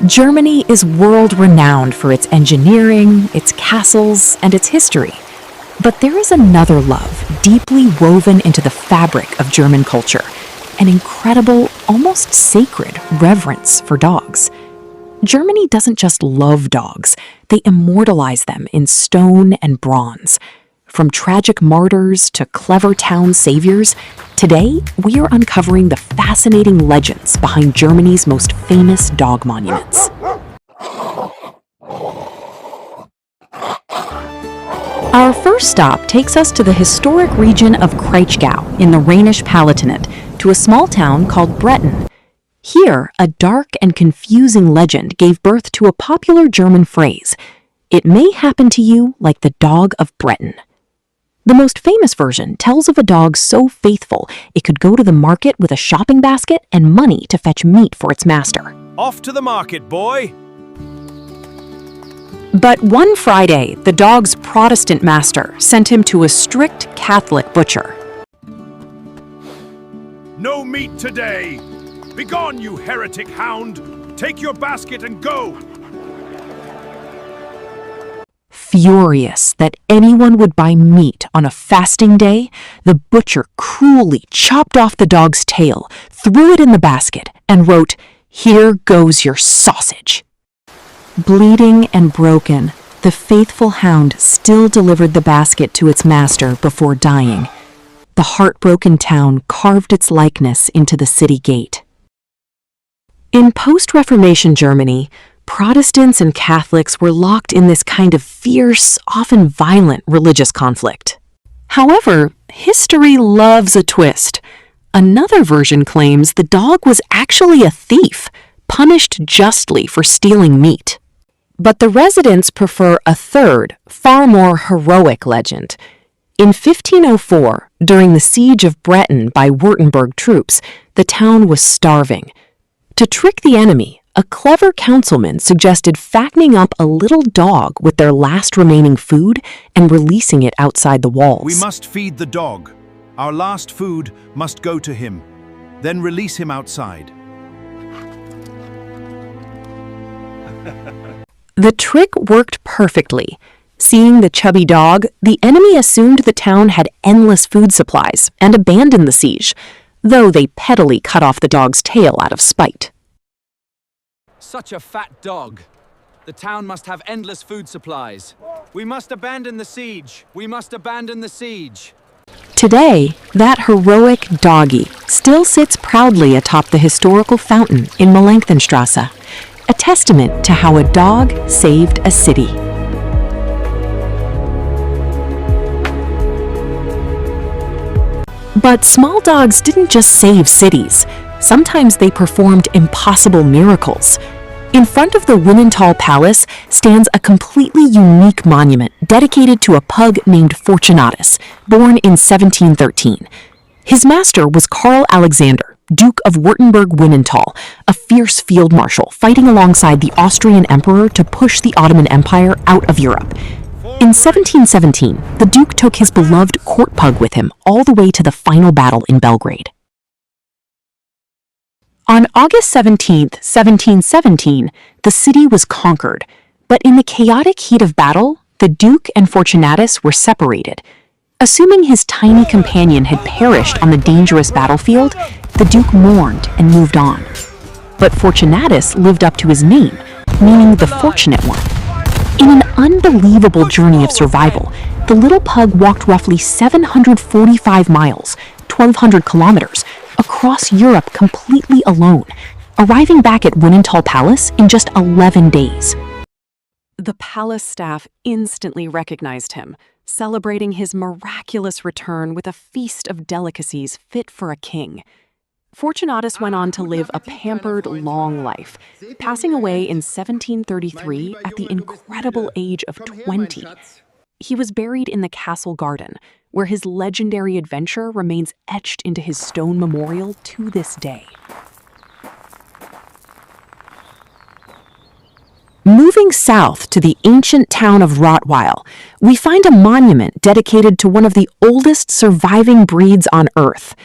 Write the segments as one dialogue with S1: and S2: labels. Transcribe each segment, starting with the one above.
S1: Germany is world-renowned for its engineering, its castles, and its history. But there is another love deeply woven into the fabric of German culture, an incredible, almost sacred reverence for dogs. Germany doesn't just love dogs, they immortalize them in stone and bronze. From tragic martyrs to clever town saviors, today we are uncovering the fascinating legends behind Germany's most famous dog monuments. Our first stop takes us to the historic region of Kraichgau in the Rhenish Palatinate, to a small town called Bretten. Here, a dark and confusing legend gave birth to a popular German phrase: "It may happen to you like the dog of Bretten." The most famous version tells of a dog so faithful it could go to the market with a shopping basket and money to fetch meat for its master.
S2: Off to the market, boy!
S1: But one Friday, the dog's Protestant master sent him to a strict Catholic butcher.
S2: No meat today! Begone, you heretic hound! Take your basket and go!
S1: Furious that anyone would buy meat on a fasting day, the butcher cruelly chopped off the dog's tail, threw it in the basket, and wrote, "Here goes your sausage." Bleeding and broken, the faithful hound still delivered the basket to its master before dying. The heartbroken town carved its likeness into the city gate. In post-Reformation Germany, Protestants and Catholics were locked in this kind of fierce, often violent religious conflict. However, history loves a twist. Another version claims the dog was actually a thief, punished justly for stealing meat. But the residents prefer a third, far more heroic legend. In 1504, during the siege of Bretten by Württemberg troops, the town was starving. To trick the enemy, a clever councilman suggested fattening up a little dog with their last remaining food and releasing it outside the walls.
S2: We must feed the dog. Our last food must go to him. Then release him outside.
S1: The trick worked perfectly. Seeing the chubby dog, the enemy assumed the town had endless food supplies and abandoned the siege, though they pettily cut off the dog's tail out of spite.
S3: Such a fat dog. The town must have endless food supplies. We must abandon the siege. We must abandon the siege.
S1: Today, that heroic doggy still sits proudly atop the historical fountain in Melanchthonstrasse, a testament to how a dog saved a city. But small dogs didn't just save cities. Sometimes they performed impossible miracles. In front of the Wimmental Palace stands a completely unique monument dedicated to a pug named Fortunatis, born in 1713. His master was Karl Alexander, Duke of Württemberg-Wimmental, a fierce field marshal fighting alongside the Austrian emperor to push the Ottoman Empire out of Europe. In 1717, the Duke took his beloved court pug with him all the way to the final battle in Belgrade. On August 17, 1717, the city was conquered, but in the chaotic heat of battle, the Duke and Fortunatus were separated. Assuming his tiny companion had perished on the dangerous battlefield, the Duke mourned and moved on. But Fortunatus lived up to his name, meaning the fortunate one. In an unbelievable journey of survival, the little pug walked roughly 745 miles, 1,200 kilometers, across Europe completely alone, arriving back at Wimmental Palace in just 11 days. The palace staff instantly recognized him, celebrating his miraculous return with a feast of delicacies fit for a king. Fortunatus went on to live a pampered, long life, passing away in 1733 at the incredible age of 20. He was buried in the castle garden, where his legendary adventure remains etched into his stone memorial to this day. Moving south to the ancient town of Rottweiler, we find a monument dedicated to one of the oldest surviving breeds on Earth.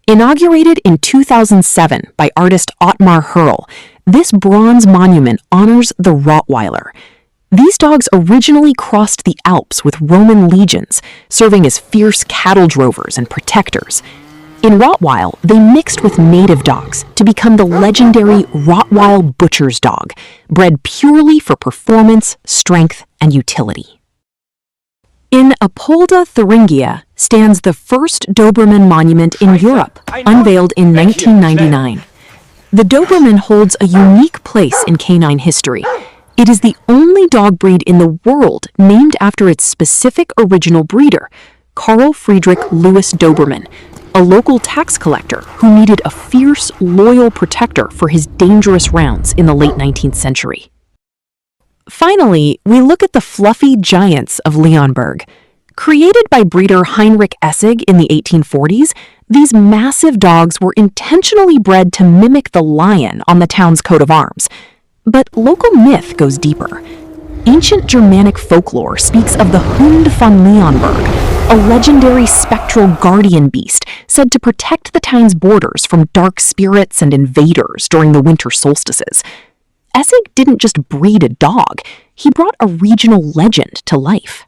S1: Inaugurated in 2007 by artist Ottmar Hörl, This bronze monument honors the Rottweiler. These dogs originally crossed the Alps with Roman legions, serving as fierce cattle drovers and protectors. In Rottweil, they mixed with native dogs to become the legendary Rottweil butcher's dog, bred purely for performance, strength, and utility. In Apolda, Thuringia, stands the first Dobermann monument in Europe, unveiled in 1999. The Dobermann holds a unique place in canine history. It is the only dog breed in the world named after its specific original breeder, Carl Friedrich Louis Dobermann, a local tax collector who needed a fierce, loyal protector for his dangerous rounds in the late 19th century. Finally, we look at the fluffy giants of Leonberg. Created by breeder Heinrich Essig in the 1840s, these massive dogs were intentionally bred to mimic the lion on the town's coat of arms. But local myth goes deeper. Ancient Germanic folklore speaks of the Hund von Leonberg, a legendary spectral guardian beast said to protect the town's borders from dark spirits and invaders during the winter solstices. Essig didn't just breed a dog, he brought a regional legend to life.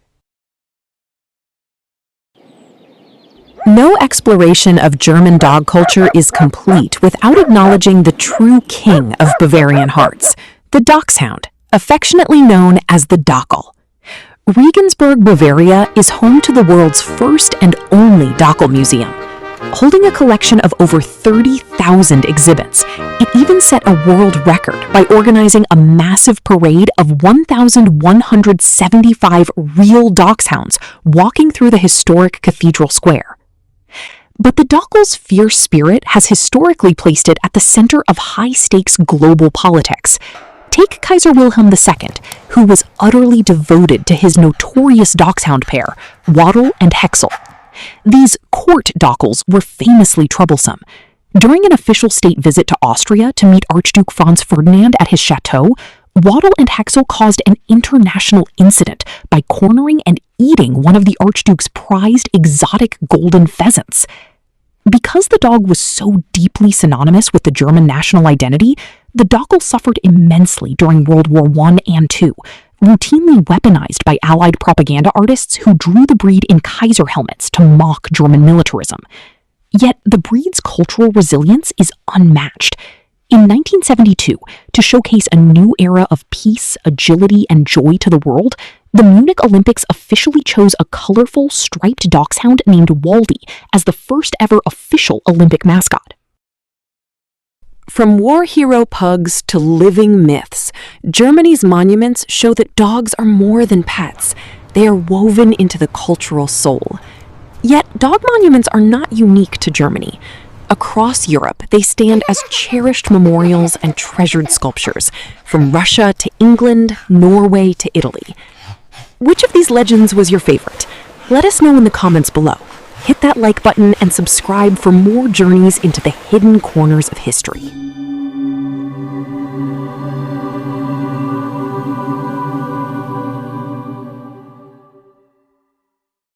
S1: No exploration of German dog culture is complete without acknowledging the true king of Bavarian hearts, the Dachshund, affectionately known as the Dackel. Regensburg, Bavaria is home to the world's first and only Dackel Museum. Holding a collection of over 30,000 exhibits, it even set a world record by organizing a massive parade of 1,175 real dachshunds walking through the historic cathedral square. But the Dackel's fierce spirit has historically placed it at the center of high-stakes global politics. Take Kaiser Wilhelm II, who was utterly devoted to his notorious dachshund pair, Waddle and Hexel. These court Dackels were famously troublesome. During an official state visit to Austria to meet Archduke Franz Ferdinand at his chateau, Waddle and Hexel caused an international incident by cornering and eating one of the Archduke's prized exotic golden pheasants. Because the dog was so deeply synonymous with the German national identity, the Dackel suffered immensely during World War I and II, routinely weaponized by Allied propaganda artists who drew the breed in Kaiser helmets to mock German militarism. Yet the breed's cultural resilience is unmatched. In 1972, to showcase a new era of peace, agility, and joy to the world, the Munich Olympics officially chose a colorful, striped dachshund named Waldy as the first ever official Olympic mascot. From war hero pugs to living myths, Germany's monuments show that dogs are more than pets. They are woven into the cultural soul. Yet, dog monuments are not unique to Germany. Across Europe, they stand as cherished memorials and treasured sculptures, from Russia to England, Norway to Italy. Which of these legends was your favorite? Let us know in the comments below. Hit that like button and subscribe for more journeys into the hidden corners of history.